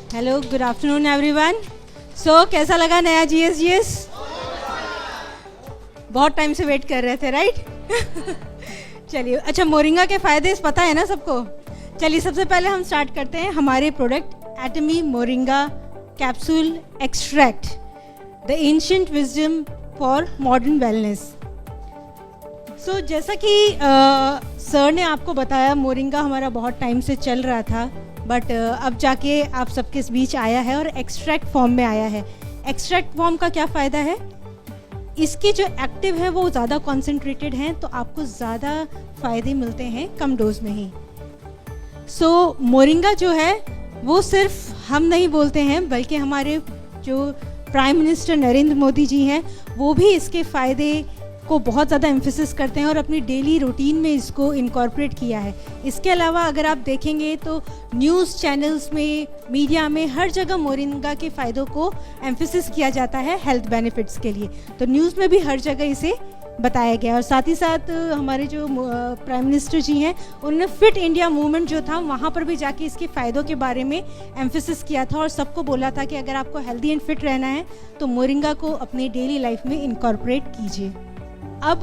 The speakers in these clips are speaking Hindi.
Hello, good afternoon everyone. So कैसा लगा नया जीएस? बहुत टाइम से वेट कर रहे थे, राइट? चलिए, अच्छा, मोरिंगा के फ़ायदे पता है ना सबको? चलिए, सबसे पहले हम स्टार्ट करते हैं हमारे product Atomy moringa capsule extract, the ancient wisdom for modern wellness. So जैसा कि सर ने आपको बताया, मोरिंगा हमारा बहुत टाइम से चल रहा था, बट अब जाके आप सबके बीच आया है और एक्सट्रैक्ट फॉर्म में आया है। एक्सट्रैक्ट फॉर्म का क्या फ़ायदा है? इसके जो एक्टिव है वो ज़्यादा कॉन्सेंट्रेटेड हैं, तो आपको ज़्यादा फ़ायदे मिलते हैं कम डोज में ही। सो मोरिंगा जो है वो सिर्फ हम नहीं बोलते हैं, बल्कि हमारे जो प्राइम मिनिस्टर नरेंद्र मोदी जी हैं वो भी इसके फ़ायदे को बहुत ज़्यादा एम्फेसिस करते हैं और अपनी डेली रूटीन में इसको इनकॉर्पोरेट किया है। इसके अलावा अगर आप देखेंगे तो न्यूज़ चैनल्स में, मीडिया में, हर जगह मोरिंगा के फ़ायदों को एम्फेसिस किया जाता है हेल्थ बेनिफिट्स के लिए। तो न्यूज़ में भी हर जगह इसे बताया गया। और साथ ही साथ हमारे जो प्राइम मिनिस्टर जी हैं उन्होंने फिट इंडिया मूवमेंट जो था वहाँ पर भी जाके इसके फ़ायदों के बारे में एम्फेसिस किया था और सबको बोला था कि अगर आपको हेल्दी एंड फिट रहना है तो मोरिंगा को अपनी डेली लाइफ में इनकॉर्पोरेट कीजिए। अब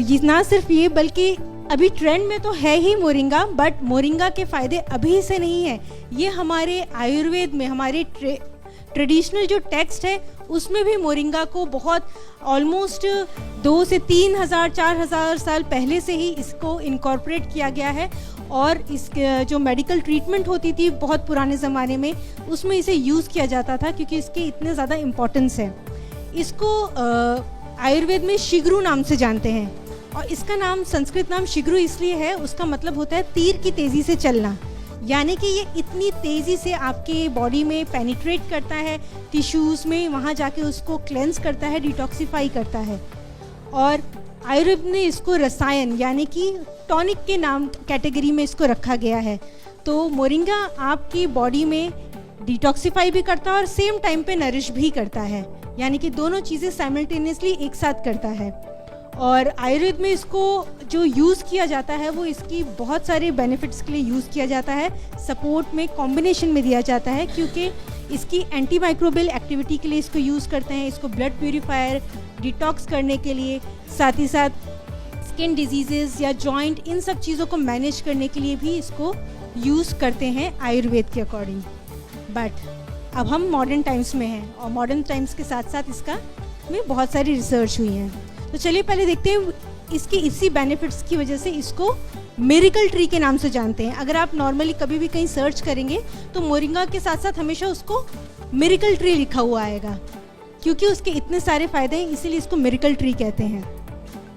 ये ना सिर्फ ये, बल्कि अभी ट्रेंड में तो है ही मोरिंगा, बट मोरिंगा के फ़ायदे अभी से नहीं है। ये हमारे आयुर्वेद में, हमारे ट्रेडिशनल जो टेक्स्ट है उसमें भी मोरिंगा को बहुत ऑलमोस्ट 2 से 3,000 4,000 साल पहले से ही इसको इनकॉर्पोरेट किया गया है। और इस जो मेडिकल ट्रीटमेंट होती थी बहुत पुराने ज़माने में, उसमें इसे यूज़ किया जाता था क्योंकि इसके इतने ज़्यादा इम्पोर्टेंस है। इसको आयुर्वेद में शिग्रू नाम से जानते हैं, और इसका नाम, संस्कृत नाम शिग्रू इसलिए है, उसका मतलब होता है तीर की तेज़ी से चलना। यानी कि ये इतनी तेज़ी से आपके बॉडी में पेनिट्रेट करता है, टिश्यूज़ में, वहाँ जाके उसको क्लेंस करता है, डिटॉक्सिफाई करता है। और आयुर्वेद ने इसको रसायन यानी कि टॉनिक के नाम कैटेगरी में इसको रखा गया है। तो मोरिंगा आपकी बॉडी में डिटॉक्सिफाई भी करता है और सेम टाइम पे नरिश भी करता है, यानी कि दोनों चीज़ें साइमल्टेनियसली एक साथ करता है। और आयुर्वेद में इसको जो यूज़ किया जाता है वो इसकी बहुत सारे बेनिफिट्स के लिए यूज़ किया जाता है, सपोर्ट में, कॉम्बिनेशन में दिया जाता है, क्योंकि इसकी एंटी माइक्रोबियल एक्टिविटी के लिए इसको यूज़ करते हैं, इसको ब्लड प्यूरीफायर, डिटॉक्स करने के लिए, साथ ही साथ स्किन डिजीज़ेज़ या जॉइंट, इन सब चीज़ों को मैनेज करने के लिए भी इसको यूज़ करते हैं आयुर्वेद के अकॉर्डिंग। बट अब हम मॉडर्न टाइम्स में हैं और मॉडर्न टाइम्स के साथ साथ इसका में बहुत सारी रिसर्च हुई हैं। तो चलिए पहले देखते हैं इसके इसी बेनिफिट्स की वजह से इसको मिरेकल ट्री के नाम से जानते हैं। अगर आप नॉर्मली कभी भी कहीं सर्च करेंगे तो मोरिंगा के साथ साथ हमेशा उसको मिरेकल ट्री लिखा हुआ आएगा, क्योंकि उसके इतने सारे फ़ायदे हैं, इसीलिए इसको मिरेकल ट्री कहते हैं।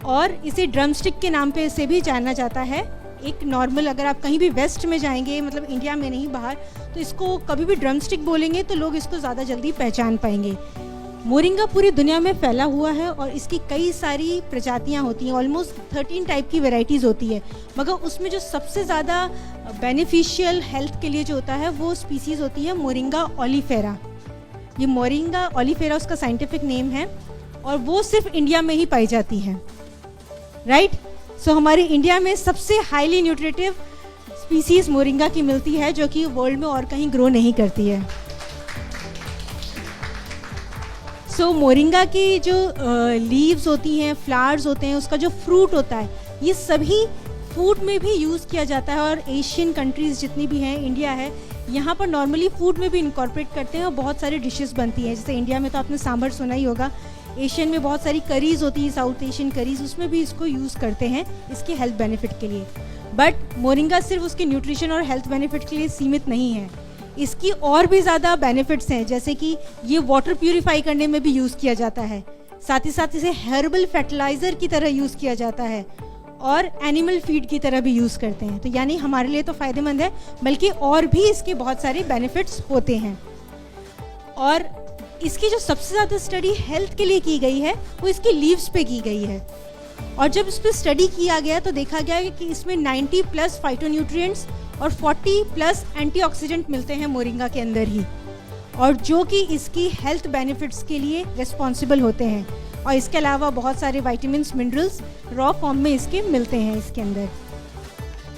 और इसे ड्रमस्टिक के नाम पे से भी जाना जाता है। एक नॉर्मल, अगर आप कहीं भी वेस्ट में जाएंगे, मतलब इंडिया में नहीं बाहर, तो इसको कभी भी ड्रमस्टिक बोलेंगे तो लोग इसको ज़्यादा जल्दी पहचान पाएंगे। मोरिंगा पूरी दुनिया में फैला हुआ है और इसकी कई सारी प्रजातियां होती हैं, ऑलमोस्ट 13 टाइप की वेराइटीज़ होती है, मगर उसमें जो सबसे ज़्यादा बेनिफिशियल हेल्थ के लिए जो होता है वो स्पीसीज़ होती है मोरिंगा ओलिफेरा। ये मोरिंगा ओलिफेरा उसका साइंटिफिक नेम है और वो सिर्फ इंडिया में ही पाई जाती है, राइट? सो हमारे इंडिया में सबसे हाईली न्यूट्रिटिव स्पीसीज़ मोरिंगा की मिलती है, जो कि वर्ल्ड में और कहीं ग्रो नहीं करती है। सो मोरिंगा की जो लीव्स होती हैं, फ्लावर्स होते हैं, उसका जो फ्रूट होता है, ये सभी फूड में भी यूज़ किया जाता है। और एशियन कंट्रीज़ जितनी भी हैं, इंडिया है, यहाँ पर नॉर्मली फूड में भी इनकॉर्पोरेट करते हैं और बहुत सारी डिशेस बनती हैं। जैसे इंडिया में तो आपने सांभर सुना ही होगा, एशियन में बहुत सारी करीज़ होती है, साउथ एशियन करीज़, उसमें भी इसको यूज़ करते हैं इसके हेल्थ बेनिफिट के लिए। बट मोरिंगा सिर्फ उसके न्यूट्रिशन और हेल्थ बेनिफिट के लिए सीमित नहीं है, इसकी और भी ज़्यादा बेनिफिट्स हैं। जैसे कि ये वाटर प्यूरिफाई करने में भी यूज़ किया जाता है, साथ ही साथ इसे हर्बल फर्टिलाइज़र की तरह यूज़ किया जाता है और एनिमल फीड की तरह भी यूज़ करते हैं। तो यानी हमारे लिए तो फ़ायदेमंद है, बल्कि और भी इसके बहुत सारे बेनिफिट्स होते हैं। और इसकी जो सबसे ज़्यादा स्टडी हेल्थ के लिए की गई है वो इसकी लीव्स पे की गई है। और जब इस पर स्टडी किया गया तो देखा गया कि इसमें 90+ फाइटोन्यूट्रिएंट्स और 40+ एंटीऑक्सीडेंट मिलते हैं मोरिंगा के अंदर ही, और जो कि इसकी हेल्थ बेनिफिट्स के लिए रिस्पॉन्सिबल होते हैं। और इसके अलावा बहुत सारे विटामिन्स, मिनरल्स रॉ फॉर्म में इसके मिलते हैं इसके अंदर।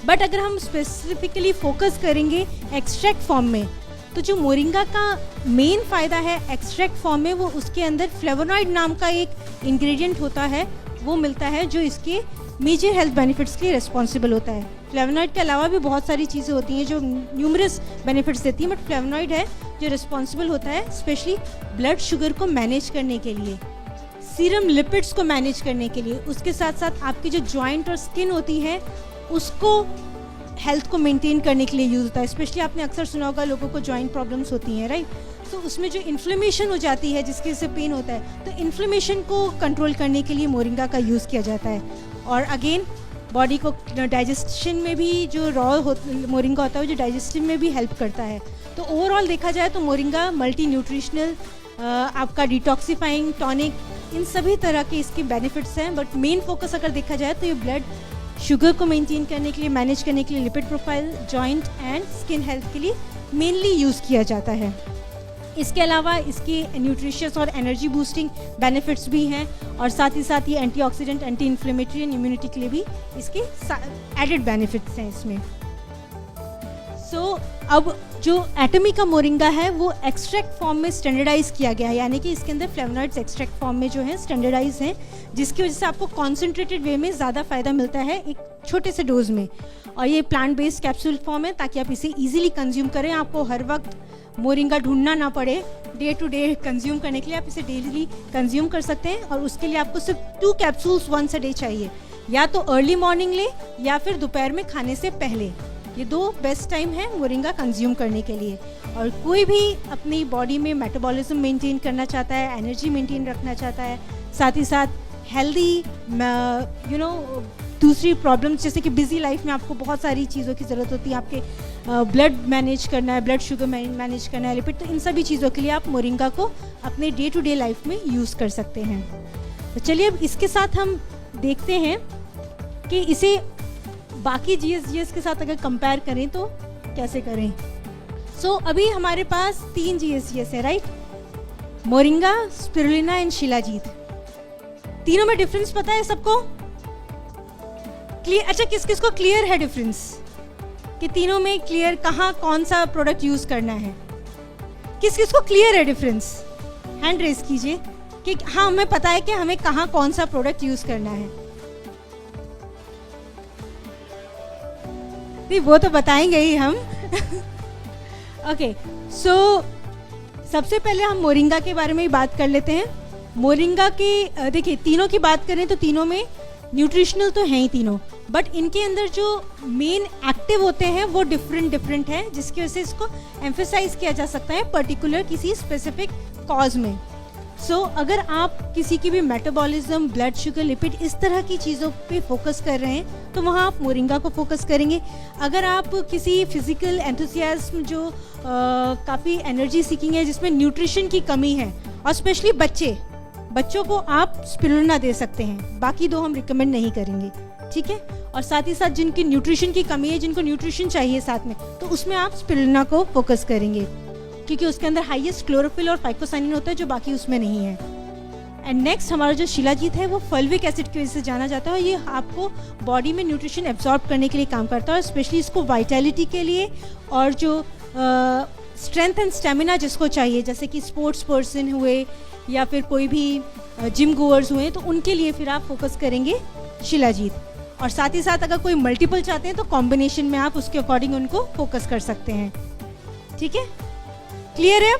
बट अगर हम स्पेसिफिकली फोकस करेंगे एक्सट्रैक्ट फॉर्म में, तो जो मोरिंगा का मेन फ़ायदा है एक्सट्रैक्ट फॉर्म में, वो उसके अंदर फ्लेवोनॉइड नाम का एक इंग्रेडिएंट होता है, वो मिलता है जो इसके मेजर हेल्थ बेनिफिट्स के लिए रिस्पॉन्सिबल होता है। फ्लेवोनॉइड के अलावा भी बहुत सारी चीज़ें होती हैं जो न्यूमरस बेनिफिट्स देती हैं, बट फ्लेवोनॉइड है जो रिस्पॉन्सिबल होता है स्पेशली ब्लड शुगर को मैनेज करने के लिए, सीरम लिपिड्स को मैनेज करने के लिए, उसके साथ साथ आपकी जो जॉइंट और स्किन होती है उसको हेल्थ को मेंटेन करने के लिए यूज़ होता है। स्पेशली आपने अक्सर सुना होगा लोगों को जॉइंट प्रॉब्लम्स होती हैं, राइट? तो उसमें जो इन्फ्लेमेशन हो जाती है जिसकी वजह से पेन होता है, तो इन्फ्लेमेशन को कंट्रोल करने के लिए मोरिंगा का यूज़ किया जाता है। और अगेन बॉडी को डाइजेशन में भी जो मोरिंगा होता है वो जो डाइजेशन में भी हेल्प करता है। तो ओवरऑल देखा जाए तो मोरिंगा मल्टी न्यूट्रिशनल, आपका डिटॉक्सिफाइंग, टॉनिक, इन सभी तरह के इसके बेनिफिट्स हैं। बट मेन फोकस अगर देखा जाए तो ये ब्लड शुगर को मेंटेन करने के लिए, मैनेज करने के लिए, lipid profile, joint and skin health के लिए मेनली यूज़ किया जाता है। इसके अलावा इसके न्यूट्रिशियस और एनर्जी बूस्टिंग बेनिफिट्स भी हैं, और साथ ही साथ ये antioxidant, anti inflammatory and immunity के लिए भी इसके एडेड बेनिफिट्स हैं इसमें। अब जो एटमी का मोरिंगा है वो एक्सट्रैक्ट फॉर्म में स्टैंडर्डाइज किया गया है, यानी कि इसके अंदर फ्लेवोनॉइड्स एक्सट्रैक्ट फॉर्म में जो है स्टैंडर्डाइज हैं, जिसकी वजह से आपको कॉन्सेंट्रेटेड वे में ज़्यादा फ़ायदा मिलता है एक छोटे से डोज में। और ये प्लांट बेस्ड कैप्सूल फॉर्म है ताकि आप इसे ईजिली कंज्यूम करें, आपको हर वक्त मोरिंगा ढूंढना ना पड़े। डे टू डे कंज्यूम करने के लिए आप इसे डेली कंज्यूम कर सकते हैं, और उसके लिए आपको सिर्फ 2 कैप्सूल्स वंस अ डे चाहिए, या तो अर्ली मॉर्निंग ले या फिर दोपहर में खाने से पहले। ये 2 बेस्ट टाइम है मोरिंगा कंज्यूम करने के लिए। और कोई भी अपनी बॉडी में मेटाबॉलिज्म मेंटेन करना चाहता है, एनर्जी मेंटेन रखना चाहता है, साथ ही साथ हेल्दी दूसरी प्रॉब्लम्स जैसे कि बिजी लाइफ में आपको बहुत सारी चीज़ों की ज़रूरत होती है, आपके ब्लड मैनेज करना है, ब्लड शुगर मैनेज करना है, लिपिड, तो इन सभी चीज़ों के लिए आप मोरिंगा को अपने डे टू डे लाइफ में यूज़ कर सकते हैं। तो चलिए अब इसके साथ हम देखते हैं कि इसे बाकी GSGS के साथ अगर कंपेयर करें तो कैसे करें। अभी हमारे पास 3 GSGS है, right? Moringa, spirulina and shilajit. तीनों में डिफरेंस पता है सबको? क्लियर? अच्छा, किस किस को क्लियर है डिफरेंस कि तीनों में क्लियर कहाँ कौन सा प्रोडक्ट यूज करना है? किस किस को क्लियर है डिफरेंस? हैंड रेज कीजिए कि हाँ हमें पता है कि हमें कहाँ कौन सा प्रोडक्ट यूज करना है। नहीं, वो तो बताएंगे ही हम। ओके, सबसे पहले हम मोरिंगा के बारे में ही बात कर लेते हैं। मोरिंगा के देखिए, तीनों की बात करें तो तीनों में न्यूट्रिशनल तो हैं ही तीनों, बट इनके अंदर जो मेन एक्टिव होते हैं वो डिफरेंट हैं, जिसकी वजह से इसको एम्फेसाइज किया जा सकता है पर्टिकुलर किसी स्पेसिफिक कॉज में। अगर आप किसी की भी मेटाबॉलिज्म, ब्लड शुगर, लिपिड, इस तरह की चीज़ों पे फोकस कर रहे हैं तो वहाँ आप मोरिंगा को फोकस करेंगे। अगर आप किसी फिजिकल एंथुसियाज्म जो काफ़ी एनर्जी सीकिंग है, जिसमें न्यूट्रिशन की कमी है, और स्पेशली बच्चों को आप स्पिरुलिना दे सकते हैं, बाकी 2 हम रिकमेंड नहीं करेंगे, ठीक है? और साथ ही साथ जिनकी न्यूट्रिशन की कमी है, जिनको न्यूट्रिशन चाहिए साथ में, तो उसमें आप स्पिरुलिना को फोकस करेंगे, क्योंकि उसके अंदर हाईएस्ट क्लोरोफिल और फाइकोसाइनिन होता है जो बाकी उसमें नहीं है। एंड नेक्स्ट हमारा जो शिलाजीत है वो फल्विक एसिड की वजह से जाना जाता है। ये आपको बॉडी में न्यूट्रिशन एब्जॉर्ब करने के लिए काम करता है, और स्पेशली इसको वाइटैलिटी के लिए और जो स्ट्रेंथ एंड स्टेमिना जिसको चाहिए, जैसे कि स्पोर्ट्स पर्सन हुए या फिर कोई भी जिम गोअर्स हुए, तो उनके लिए फिर आप फोकस करेंगे शिलाजीत। और साथ ही साथ अगर कोई मल्टीपल चाहते हैं तो कॉम्बिनेशन में आप उसके अकॉर्डिंग उनको फोकस कर सकते हैं, ठीक है? क्लियर है?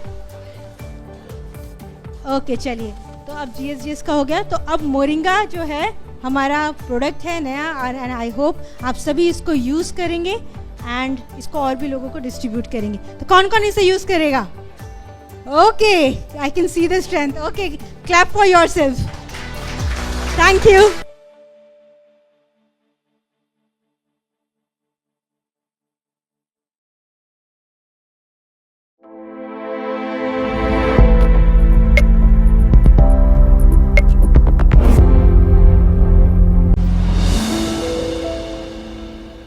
ओके, चलिए, तो अब GSGS का हो गया। तो अब मोरिंगा जो है हमारा प्रोडक्ट है नया, एंड आई होप आप सभी इसको यूज़ करेंगे एंड इसको और भी लोगों को डिस्ट्रीब्यूट करेंगे। तो कौन कौन इसे यूज़ करेगा? Okay, I can see the strength. Okay, clap for yourself. Thank you.